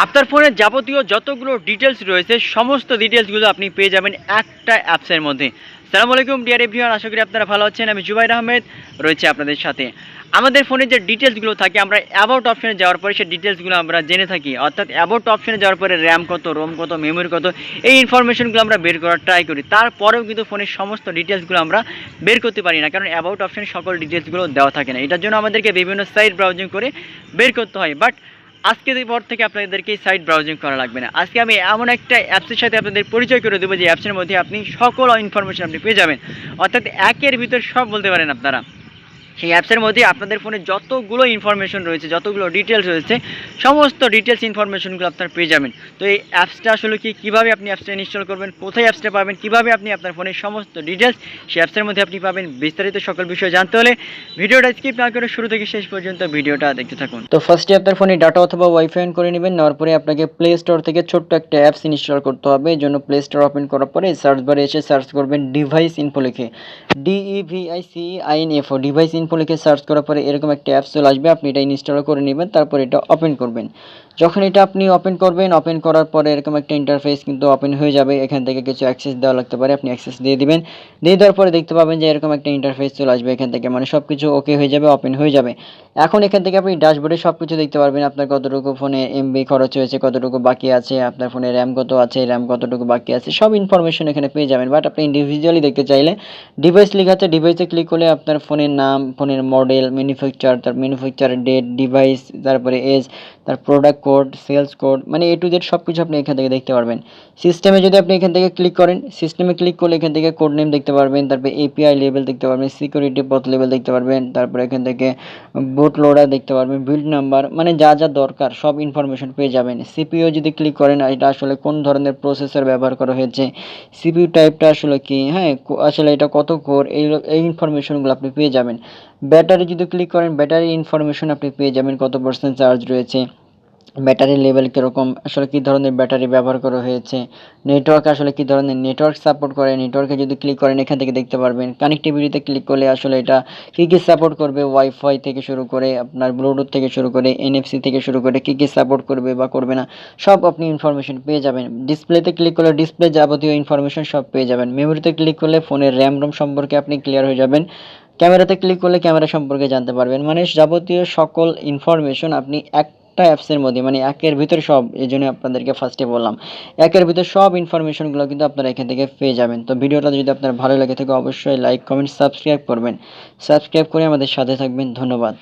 আপনার ফোনের যাবতীয় যতগুলো ডিটেলস রয়েছে সমস্ত ডিটেলসগুলো আপনি পেয়ে যাবেন একটা অ্যাপসের মধ্যে। সালামু আলাইকুম ডিয়ার এভরিওয়ান, আশা করি আপনারা ভালো আছেন। আমি জুবাইর আহমেদ রয়েছে আপনাদের সাথে। আমাদের ফোনে যে ডিটেলসগুলো থাকে আমরা অ্যাবাউট অপশনে যাওয়ার পরে সেই ডিটেলসগুলো আমরা জেনে থাকি, অর্থাৎ অ্যাবাউট অপশনে যাওয়ার পরে র্যাম কত, রোম কত, মেমোরি কত, এই ইনফরমেশনগুলো আমরা বের করার ট্রাই করি। তারপরেও কিন্তু ফোনের সমস্ত ডিটেলসগুলো আমরা বের করতে পারি না, কারণ অ্যাবাউট অপশনে সকল ডিটেলসগুলো দেওয়া থাকে না। এটার জন্য আমাদেরকে বিভিন্ন সাইট ব্রাউজিং করে বের করতে হয়। বাট আজকের পর থেকে আপনাদেরকে সাইট ব্রাউজিং করা লাগবে না। আজকে আমি এমন একটা অ্যাপসের সাথে আপনাদের পরিচয় করে দেবো যে অ্যাপসের মধ্যে আপনি সকল ইনফরমেশন আপনি পেয়ে যাবেন, অর্থাৎ একের ভিতর সব বলতে পারেন আপনারা। সেই অ্যাপসের মধ্যে আপনাদের ফোনে যতগুলো ইনফরমেশন রয়েছে, যতগুলো ডিটেলস রয়েছে, সমস্ত ডিটেলস ইনফরমেশনগুলো আপনারা পেয়ে যাবেন। তো এই অ্যাপসটা আসলে কীভাবে আপনি অ্যাপসটা ইনস্টল করবেন, কোথায় অ্যাপসটা পাবেন, কীভাবে আপনি আপনার ফোনের সমস্ত ডিটেলস সেই অ্যাপসের মধ্যে আপনি পাবেন, বিস্তারিত সকল বিষয় জানতে হলে ভিডিওটা স্কিপ না করে শুরু থেকে শেষ পর্যন্ত ভিডিওটা দেখতে থাকুন। তো ফার্স্টে আপনার ফোনে ডাটা অথবা ওয়াইফাই অন করে নেবেন। নেওয়ার পরে আপনাকে প্লে স্টোর থেকে ছোট্ট একটা অ্যাপস ইনস্টল করতে হবে। এই জন্য প্লে স্টোর ওপেন করার পরে সার্চ বারে এসে সার্চ করবেন ডিভাইস ইনফো লিখে, DEVICINFO, ডিভাইস ইনফো লিখে সার্চ করার পরে এরকম একটা অ্যাপস চলে আসবে। আপনি এটা ইনস্টল করে নেবেন, তারপর এটা ওপেন করবেন। যখন এটা আপনি ওপেন করবেন, ওপেন করার পরে এরকম একটা ইন্টারফেস কিন্তু ওপেন হয়ে যাবে। এখান থেকে কিছু অ্যাক্সেস দেওয়া লাগতে পারে, আপনি অ্যাক্সেস দিয়ে দিবেন। দিয়ে দেওয়ার পরে দেখতে পাবেন যে এরকম একটা ইন্টারফেস চলে আসবে। এখান থেকে মানে সব কিছু ওকে হয়ে যাবে, ওপেন হয়ে যাবে। এখন এখান থেকে আপনি ড্যাশবোর্ডে সব কিছু দেখতে পারবেন, আপনার কতটুকু ফোনে এমবি খরচ হয়েছে, কতটুকু বাকি আছে, আপনার ফোনে র্যাম কত আছে, র্যাম কতটুকু বাকি আছে, সব ইনফরমেশন এখানে পেয়ে যাবেন। বাট আপনি ইন্ডিভিজুয়ালি দেখতে চাইলে ডিভাইস লেখা আছে, ডিভাইসে ক্লিক করলে আপনার ফোনের নাম, ফোনের মডেল, ম্যানুফ্যাকচার, তার ম্যানুফ্যাকচার ডেট, ডিভাইস, তারপরে এজ, তার প্রোডাক্ট কোড, সেলস কোড, মানে এ টু জেড সব কিছু আপনি এখান থেকে দেখতে পারবেন। সিস্টেমে যদি আপনি এখান থেকে ক্লিক করেন, সিস্টেমে ক্লিক করলে এখান থেকে কোড নেম দেখতে পারবেন, তারপরে এপিআই লেভেল দেখতে পারবেন, সিকিউরিটি পথ লেভেল দেখতে পারবেন, তারপরে এখান থেকে বুট লোডার দেখতে পারবেন, বিল্ড নাম্বার, মানে যা যা দরকার সব ইনফরমেশন পেয়ে যাবেন। সিপিইউ যদি ক্লিক করেন, এটা আসলে কোন ধরনের প্রসেসর ব্যবহার করা হয়েছে, সিপিইউ টাইপটা আসলে কি, হ্যাঁ আসলে এটা কত কোর, এই ইনফরমেশনগুলো আপনি পেয়ে যাবেন। ব্যাটারি যদি ক্লিক করেন, ব্যাটারি ইনফরমেশন আপনি পেয়ে যাবেন, কত পার্সেন্ট চার্জ রয়েছে, ব্যাটারি লেভেল কীরকম, আসলে কী ধরনের ব্যাটারি ব্যবহার করা হয়েছে, নেটওয়ার্ক আসলে কী ধরনের নেটওয়ার্ক সাপোর্ট করে, নেটওয়ার্কে যদি ক্লিক করেন এখান থেকে দেখতে পারবেন। কানেক্টিভিটিতে ক্লিক করলে আসলে এটা কী কী সাপোর্ট করবে, ওয়াইফাই থেকে শুরু করে আপনার ব্লুটুথ থেকে শুরু করে এনএফসি থেকে শুরু করে কী কী সাপোর্ট করবে বা করবে না, সব আপনি ইনফরমেশন পেয়ে যাবেন। ডিসপ্লেতে ক্লিক করলে ডিসপ্লে যাবতীয় ইনফরমেশন সব পেয়ে যাবেন। মেমোরিতে ক্লিক করলে ফোনের র্যাম রোম সম্পর্কে আপনি ক্লিয়ার হয়ে যাবেন। ক্যামেরাতে ক্লিক করলে ক্যামেরা সম্পর্কে জানতে পারবেন। মানে যাবতীয় সকল ইনফরমেশন আপনি একটা অ্যাপসের মধ্যে, মানে একের ভিতরে সব, এই জন্য আপনাদেরকে ফার্স্টে বললাম একের ভিতরে সব ইনফরমেশনগুলো কিন্তু আপনারা এখান থেকে পেয়ে যাবেন। তো ভিডিওটা যদি আপনার ভালো লাগে থাকে অবশ্যই লাইক কমেন্ট সাবস্ক্রাইব করবেন। সাবস্ক্রাইব করে আমাদের সাথে থাকবেন। ধন্যবাদ।